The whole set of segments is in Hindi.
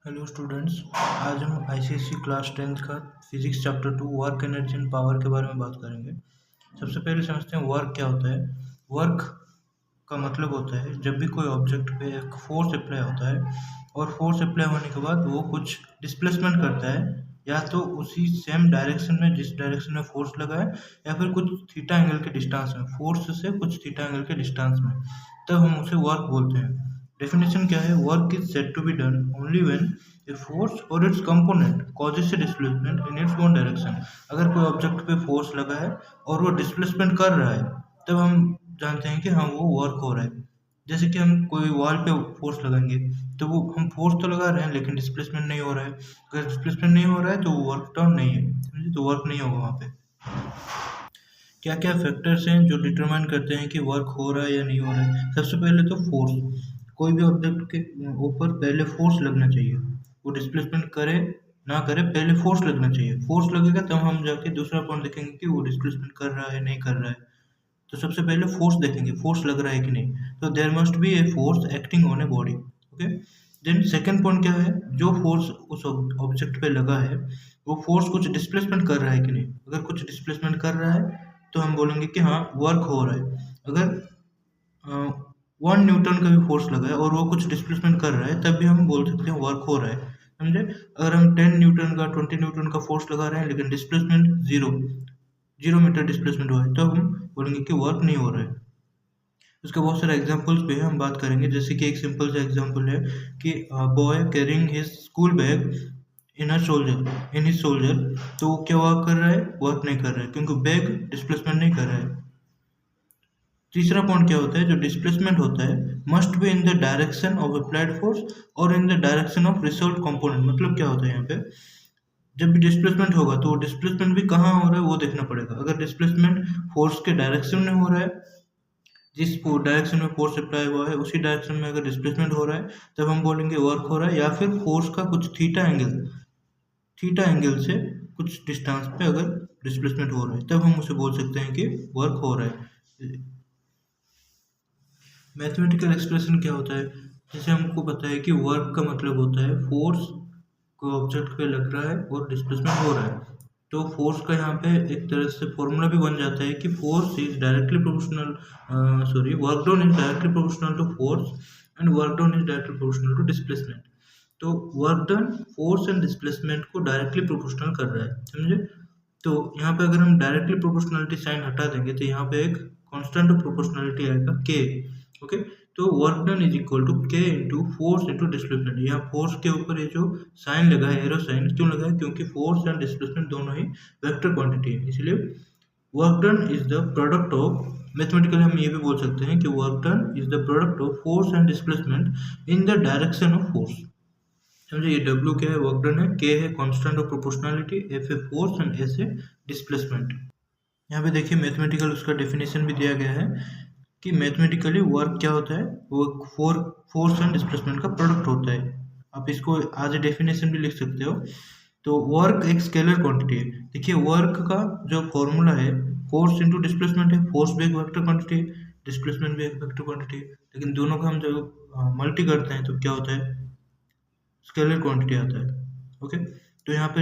Hello students. आज हम आईसीएसई क्लास 10th का physics chapter 2 work energy and power के बारे में बात करेंगे। सबसे पहले समझते हैं वर्क क्या होता है। वर्क का मतलब होता है जब भी कोई ऑब्जेक्ट पे एक फोर्स अप्लाई होता है और फोर्स अप्लाई होने के बाद वो कुछ डिस्प्लेसमेंट करता है, या तो उसी सेम डायरेक्शन में जिस डायरेक्शन में फोर्स लगा है, या फिर कुछ थीटा एंगल के डिस्टेंस में, फोर्स से कुछ थीटा एंगल के डिस्टेंस में, तब हम उसे वर्क बोलते हैं। डेफिनेशन क्या है? Work is said to be done only when a force और its component causes a displacement in its own direction. अगर कोई ऑब्जेक्ट पे फोर्स लगा है और वो डिस्प्लेसमेंट कर रहा है, तब हम जानते हैं कि हाँ वो वर्क हो रहा है। जैसे कि हम कोई वॉल पे फोर्स लगाएंगे तो वो हम फोर्स तो लगा रहे हैं लेकिन डिस्प्लेसमेंट नहीं हो रहा है। अगर डिस्प्लेसमेंट नहीं हो रहा है तो वो वर्क डन नहीं है, समझे? तो वर्क नहीं होगा वहाँ पे। क्या क्या फैक्टर्स हैं जो डिटरमाइन करते हैं कि वर्क हो रहा है या नहीं हो रहा है? सबसे पहले तो फोर्स। कोई भी ऑब्जेक्ट के ऊपर पहले फोर्स लगना चाहिए। वो डिस्प्लेसमेंट करे ना करे, पहले फोर्स लगना चाहिए। फोर्स लगेगा तब हम जाके दूसरा पॉइंट देखेंगे कि वो डिस्प्लेसमेंट कर रहा है नहीं कर रहा है। तो सबसे पहले फोर्स देखेंगे, फोर्स लग रहा है कि नहीं। तो there must be a force acting on a body. Okay. Then second point क्या है? जो फोर्स उस ऑब्जेक्ट पे लगा है वो फोर्स कुछ डिस्प्लेसमेंट कर रहा है कि नहीं। अगर कुछ डिस्प्लेसमेंट कर रहा है तो हम बोलेंगे कि हाँ वर्क हो रहा है। अगर 1 न्यूटन का भी फोर्स लगा है और वो कुछ डिस्प्लेसमेंट कर रहा है, तब भी हम बोल सकते हैं वर्क हो रहा है, समझे? अगर हम 10 न्यूटन का 20 न्यूटन का फोर्स लगा रहे हैं लेकिन डिस्प्लेसमेंट जीरो मीटर डिस्प्लेसमेंट हुआ है, तो हम बोलेंगे कि वर्क नहीं हो रहा है। उसके बहुत सारे एग्जांपल्स पे हम बात करेंगे। जैसे कि एक सिंपल सा एग्जांपल है कि boy carrying his school bag in his shoulder. तो वो क्या वर्क कर रहा है? वर्क नहीं कर रहा है, क्योंकि बैग डिस्प्लेसमेंट नहीं कर रहा है। तीसरा पॉइंट क्या होता है? जो डिस्प्लेसमेंट होता है must be in the direction of applied force और in the direction of resolve component. मतलब क्या होता है यहाँ पे? जब भी डिस्प्लेसमेंट होगा तो वो डिस्प्लेसमेंट भी कहाँ हो रहा है वो देखना पड़ेगा। अगर डिस्प्लेसमेंट फोर्स के डायरेक्शन में हो रहा है, जिस डायरेक्शन में फोर्स अप्लाई हुआ है उसी डायरेक्शन में अगर डिस्प्लेसमेंट हो रहा है, तब हम बोलेंगे वर्क हो रहा है। या फिर फोर्स का कुछ थीटा एंगल से कुछ डिस्टेंस पे अगर डिस्प्लेसमेंट हो रहा है, तब हम उसे बोल सकते हैं कि वर्क हो रहा है। मैथमेटिकल एक्सप्रेशन क्या होता है? जैसे हमको पता है कि वर्क का मतलब होता है फोर्स कोई ऑब्जेक्ट पे लग रहा है और डिस्प्लेसमेंट हो रहा है। तो फोर्स का यहाँ पे एक तरह से फॉर्मूला भी बन जाता है कि force is directly proportional work done is directly proportional to force and work done is directly proportional to displacement. तो work done force and displacement को डायरेक्टली प्रोपोर्शनल कर रहा है, समझे? तो यहाँ पे अगर हम डायरेक्टली प्रोपोर्शनलिटी साइन हटा देंगे तो यहाँ पे एक कांस्टेंट ऑफ प्रोपोर्शनलिटी आएगा के। ओके। तो work done is equal to के इंटू फोर्स इंटू डिस्प्लेसमेंट। यहाँ फोर्स के ऊपर ये जो साइन लगा है, एरो साइन, क्यों लगा है? क्योंकि फोर्स एंड डिस्प्लेसमेंट दोनों ही वेक्टर क्वांटिटी है, इसलिए work done is the product of, mathematically हम ये भी बोल सकते हैं कि work done is the product of force and displacement in the direction of force. समझे? ये W क्या है? वर्क डन है। K है कांस्टेंट ऑफ प्रोपोर्शनलिटी, F है फोर्स एंड S है डिस्प्लेसमेंट। यहाँ पे देखिए मैथमेटिकल उसका डेफिनेशन भी दिया गया है कि मैथमेटिकली वर्क क्या होता है? वो फोर्स एंड डिस्प्लेसमेंट का प्रोडक्ट होता है। आप इसको आज डेफिनेशन भी लिख सकते हो। तो वर्क एक स्केलर क्वांटिटी है। देखिए वर्क का जो फॉर्मूला है फोर्स इंटू डिस्प्लेसमेंट है। फोर्स भी एक वेक्टर क्वांटिटी है, डिस्प्लेसमेंट भी एक वेक्टर क्वांटिटी है, लेकिन दोनों का हम जब मल्टी करते हैं तो क्या होता है? स्केलर क्वांटिटी आता है। ओके। तो यहाँ पे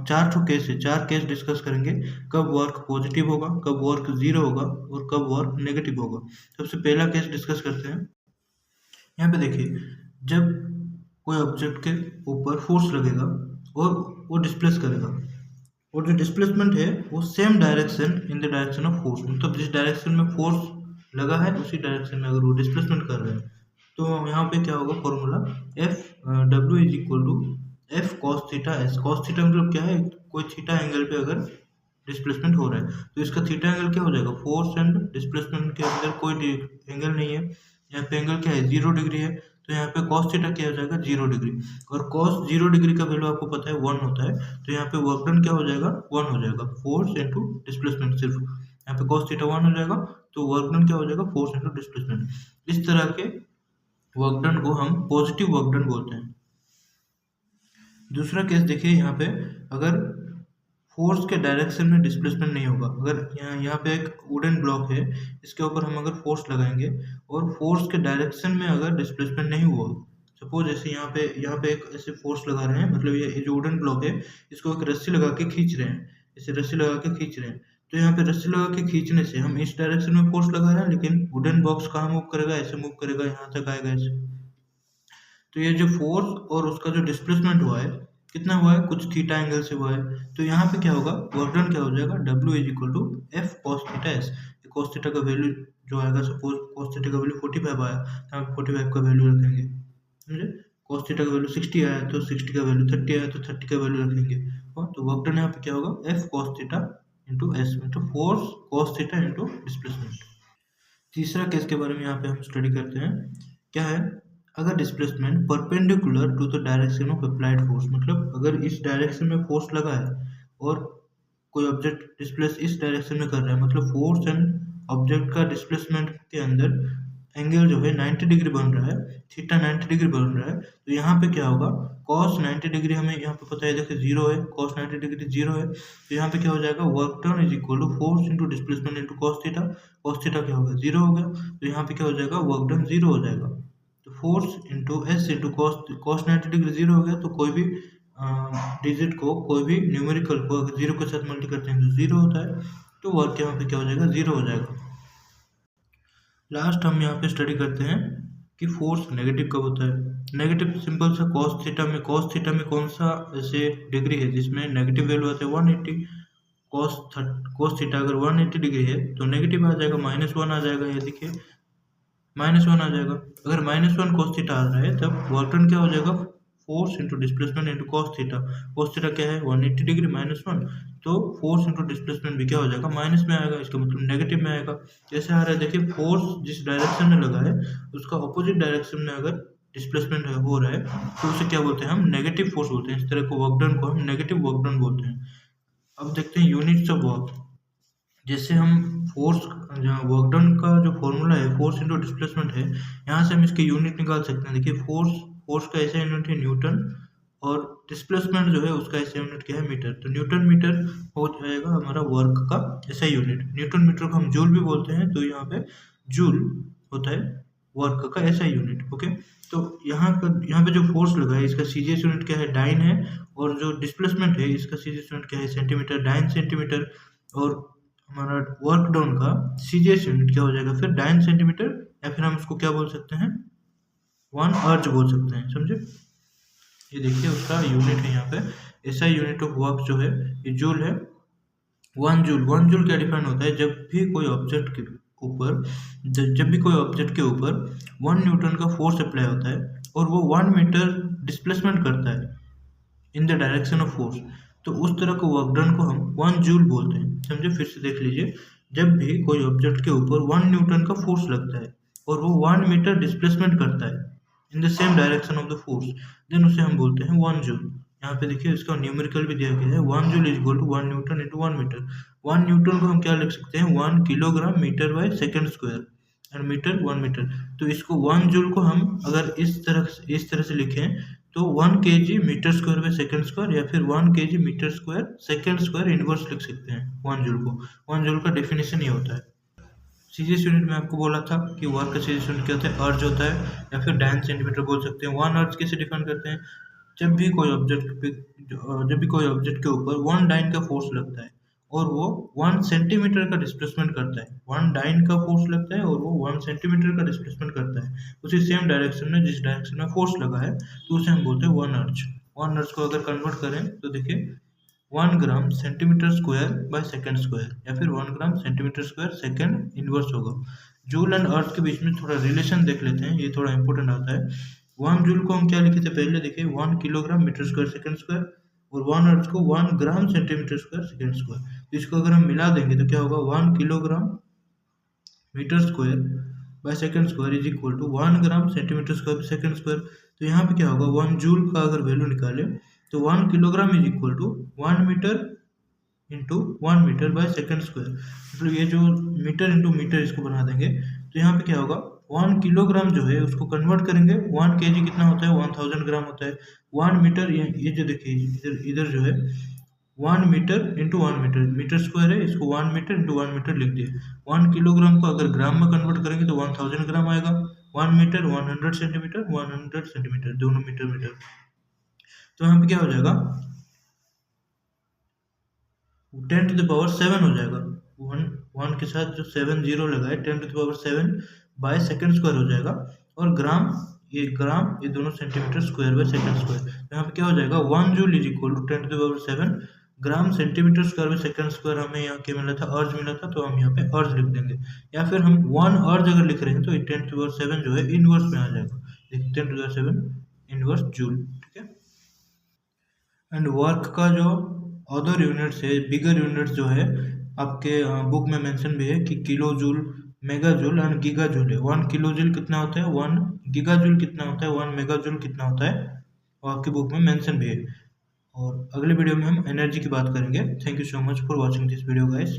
चार ठो केस है, चार केस डिस्कस करेंगे। कब वर्क पॉजिटिव होगा, कब वर्क जीरो होगा और कब वर्क नेगेटिव होगा। सबसे पहला केस डिस्कस करते हैं। यहाँ पे देखिए, जब कोई ऑब्जेक्ट के ऊपर फोर्स लगेगा और वो डिस्प्लेस करेगा, और जो डिस्प्लेसमेंट है वो same direction in the direction of force, मतलब जिस डायरेक्शन में फोर्स लगा है उसी डायरेक्शन में अगर वो डिस्प्लेसमेंट कर रहा है, तो यहाँ पे क्या होगा? Formula W is equal to F cos theta S. Cos theta मतलब क्या है? कोई थीटा एंगल पे अगर डिस्प्लेसमेंट हो रहा है तो इसका थीटा एंगल क्या हो जाएगा? फोर्स एंड डिस्प्लेसमेंट के अंदर कोई एंगल नहीं है, यहाँ पे एंगल क्या है? 0 डिग्री है। तो यहाँ पे कॉस थीटा क्या हो जाएगा? 0 डिग्री। और कॉस 0 डिग्री का वैल्यू आपको पता है 1 होता है। तो यहाँ पे वर्क डन क्या हो जाएगा? 1 हो जाएगा, फोर्स इंटू डिस्प्लेसमेंट। सिर्फ यहाँ पे कॉस थीटा 1 हो जाएगा, तो वर्क डन क्या हो जाएगा? Force into displacement. इस तरह के वर्क डन को हम पॉजिटिव वर्क डन बोलते हैं। दूसरा केस देखिए, यहाँ पे अगर फोर्स के डायरेक्शन में डिस्प्लेसमेंट नहीं होगा, अगर यहाँ पे एक वुडन ब्लॉक है, इसके ऊपर हम अगर फोर्स लगाएंगे और फोर्स के डायरेक्शन में अगर डिस्प्लेसमेंट नहीं हुआ, सपोज जैसे यहाँ पे एक ऐसे फोर्स लगा रहे हैं, मतलब ये जो वुडन ब्लॉक है इसको एक रस्सी लगा के खींच रहे हैं, इसे रस्सी लगा के खींच रहे हैं। तो यहाँ पे रस्सी लगा के खींचने से हम इस डायरेक्शन में फोर्स लगा रहे हैं, लेकिन वुडन बॉक्स कहाँ मूव करेगा, ऐसे मूव करेगा, यहाँ तक आएगा ऐसे। तो ये जो फोर्स और उसका जो डिस्प्लेसमेंट हुआ है, कितना हुआ है, कुछ थीटा एंगल से हुआ है। तो यहाँ पे क्या होगा, वर्क डन क्या हो जाएगा, W is equal to F cos theta S. Cos theta का वैल्यू जो आएगा, सपोज कॉस थीटा का वैल्यू 45 आया, तो हम 45 का वैल्यू रखेंगे, समझे। कॉस थीटा का वैल्यू 60 आया तो 60 का वैल्यू, 30 आया तो 30 का वैल्यू रखेंगे। तो वर्क डन यहाँ पे क्या होगा, F cos theta into S, मतलब force cos theta into displacement. तीसरा केस के बारे में यहाँ पे हम स्टडी करते हैं, क्या है, अगर displacement perpendicular to the direction of applied force, मतलब अगर इस डायरेक्शन में फोर्स लगा है और कोई ऑब्जेक्ट डिस्प्लेस इस डायरेक्शन में कर रहा है, मतलब फोर्स एंड ऑब्जेक्ट का डिस्प्लेसमेंट के अंदर एंगल जो है 90 डिग्री बन रहा है, थीटा 90 डिग्री बन रहा है। तो यहाँ पे क्या होगा, cos 90 डिग्री हमें यहाँ पे पता है, देखिए 0 है, cos 90 डिग्री 0 है। तो यहाँ पे क्या हो जाएगा, work done is equal to force into displacement into cos theta. cos theta क्या होगा, 0 हो गया। तो यहाँ पे क्या हो जाएगा, वर्क डन 0 हो जाएगा। तो force into S into cos 90 degree 0 हो गया। तो कोई भी डिजिट को, कोई भी न्यूमेरिकल को अगर 0 के साथ मल्टी करते हैं तो 0 होता है। तो वर्क यहाँ पे क्या हो जाएगा, 0 हो जाएगा। लास्ट हम यहाँ पे स्टडी करते हैं कि फोर्स नेगेटिव कब होता है। नेगेटिव सिंपल सा, cos थीटा में कौन सा ऐसे डिग्री है जिसमें नेगेटिव वैल्यू आता है 180। cos थीटा अगर 180 डिग्री है तो नेगेटिव आ जाएगा, -1 आ जाएगा, ये देखिए -1 आ जाएगा। अगर -1 cos थीटा आ रहा है तब वर्क डन क्या हो जाएगा, force into displacement into cos theta. cos theta क्या है, 180 डिग्री -1, तो फोर्स इंटू डिस्प्लेसमेंट भी क्या हो जाएगा, माइनस में आएगा, इसका मतलब नेगेटिव में आएगा। जैसे आ रहा है, देखिए फोर्स जिस डायरेक्शन में लगा है उसका अपोजिट डायरेक्शन में अगर डिस्प्लेसमेंट हो रहा है तो उसे क्या बोलते हैं, हम नेगेटिव फोर्स बोलते हैं। इस तरह को वर्क डन को हम नेगेटिव वर्क डन बोलते हैं। अब देखते हैं यूनिट्स ऑफ वर्क। जैसे हम फोर्स, वर्क डन का जो फॉर्मूला है फोर्स इंटू डिस्प्लेसमेंट है, यहाँ से हम इसकी यूनिट निकाल सकते हैं। देखिए फोर्स का ऐसा यूनिट है न्यूटन, और डिस्प्लेसमेंट जो है उसका ऐसा यूनिट क्या है, मीटर। तो न्यूटन मीटर हो जाएगा हमारा वर्क का ऐसा यूनिट। न्यूटन मीटर को हम जूल भी बोलते हैं, तो यहाँ पे जूल होता है वर्क का ऐसा यूनिट। ओके, तो यहाँ पे जो फोर्स लगा है इसका सीजीएस यूनिट क्या है, डाइन है, और जो डिस्प्लेसमेंट है इसका सीजीएस यूनिट क्या है, सेंटीमीटर, डाइन सेंटीमीटर। और हमारा वर्क डन का सीजीएस यूनिट क्या हो जाएगा फिर, डाइन सेंटीमीटर, या फिर हम उसको क्या बोल सकते हैं, 1 अर्ज बोल सकते हैं, समझे। ये देखिए उसका यूनिट है यहाँ पे, ऐसा यूनिट ऑफ वर्क जो है ये जूल है। 1 जूल क्या डिफाइन होता है, जब भी कोई ऑब्जेक्ट के ऊपर 1 न्यूटन का फोर्स अप्लाई होता है और वो 1 मीटर डिस्प्लेसमेंट करता है in the direction of force, तो उस तरह को वर्क डन को हम 1 जूल बोलते हैं, समझे। फिर से देख लीजिए, जब भी कोई ऑब्जेक्ट के ऊपर 1 न्यूटन का फोर्स लगता है और वो 1 मीटर डिस्प्लेसमेंट करता है in the same direction of the force, then उसे हम बोलते हैं 1 जूल। यहाँ पे देखिए इसका न्यूमेरिकल भी दिया गया है, 1 joule is equal to 1 newton into 1 metre. 1 newton को हम क्या लिख सकते हैं, 1 kilogram metre by second square, and metre 1 metre. तो इसको 1 जूल को हम अगर इस तरह से लिखें तो 1 kg metre square by second square, या फिर 1 kg metre square second square inverse लिख सकते हैं 1 जूल को। 1 जूल का डेफिनेशन ये होता है। सीजीएस यूनिट में आपको बोला था कि वर्क का सीजीएस यूनिट क्या होता है, अर्ज होता है, या फिर डाइन सेंटीमीटर बोल सकते हैं। 1 अर्ज कैसे डिफाइन करते हैं, जब भी कोई ऑब्जेक्ट के ऊपर 1 डाइन का फोर्स लगता है और वो 1 सेंटीमीटर का डिस्प्लेसमेंट करता है, 1 डाइन का फोर्स लगता है और वो 1 सेंटीमीटर का डिस्प्लेसमेंट करता है उसी सेम डायरेक्शन में जिस डायरेक्शन में फोर्स लगा है, तो उसे हम बोलते हैं 1 अर्ज। 1 अर्ज को अगर कन्वर्ट करें तो देखिए 1 gram centimetre square by second square, या फिर 1 gram centimetre square second inverse होगा। जूल एंड अर्थ के बीच में थोड़ा रिलेशन देख लेते हैं, ये थोड़ा इंपॉर्टेंट आता है। 1 जूल को हम क्या लिखे थे पहले, देखिए 1 kilogram metre square second square, और 1 अर्थ को 1 gram centimetre square second square. तो इसको अगर हम मिला देंगे तो क्या होगा, 1 kilogram metre square by second square is equal to 1 gram centimetre square second square. तो यहाँ पे क्या होगा, 1 जूल का अगर वैल्यू निकाले तो 1 kilogram is equal to 1 metre into 1 metre by second square. मतलब ये जो मीटर इंटू मीटर इसको बना देंगे तो यहाँ पे क्या होगा, 1 किलोग्राम जो है उसको कन्वर्ट करेंगे 1 kg कितना होता है, 1000 ग्राम होता है। 1 मीटर, ये जो देखिए इधर जो है 1 metre into 1 metre, metre square है, इसको 1 मीटर इंटू 1 मीटर लिख दिए। 1 किलोग्राम को अगर ग्राम में कन्वर्ट करेंगे तो 1000 ग्राम आएगा, 1 मीटर, 100 सेंटीमीटर, 100 सेंटीमीटर, दोनों मीटर मीटर। तो यहाँ पे क्या हो जाएगा, 10⁻7 हो जाएगा। वन वन के साथ जो 7 जीरो लगा है, 10⁻7 बाय सेकंड स्क्वायर हो जाएगा। और ग्राम, ये दोनों centimetre square by second square. यहाँ पे क्या हो जाएगा, 1 joule is equal to 10⁻7 gram centimetre square by second square. हमें यहाँ क्या मिला था, अर्ज मिला था, तो हम यहाँ पे अर्ज लिख देंगे। या फिर हम 1 अर्ज अगर लिख रहे हैं तो 10⁻7 जो है इनवर्स में आ जाएगा, 10⁻7 इनवर्स जूल। ठीक है। एंड वर्क का जो अदर यूनिट्स है, बिगर यूनिट्स जो है, आपके बुक में मेंशन भी है कि kilo joule, mega joule and giga joule है। 1 किलो जूल कितना होता है, 1 गीगा जूल कितना होता है, 1 मेगा जूल कितना होता है, और आपके बुक में मेंशन भी है। और अगले वीडियो में हम एनर्जी की बात करेंगे। Thank you so much for watching this video guys.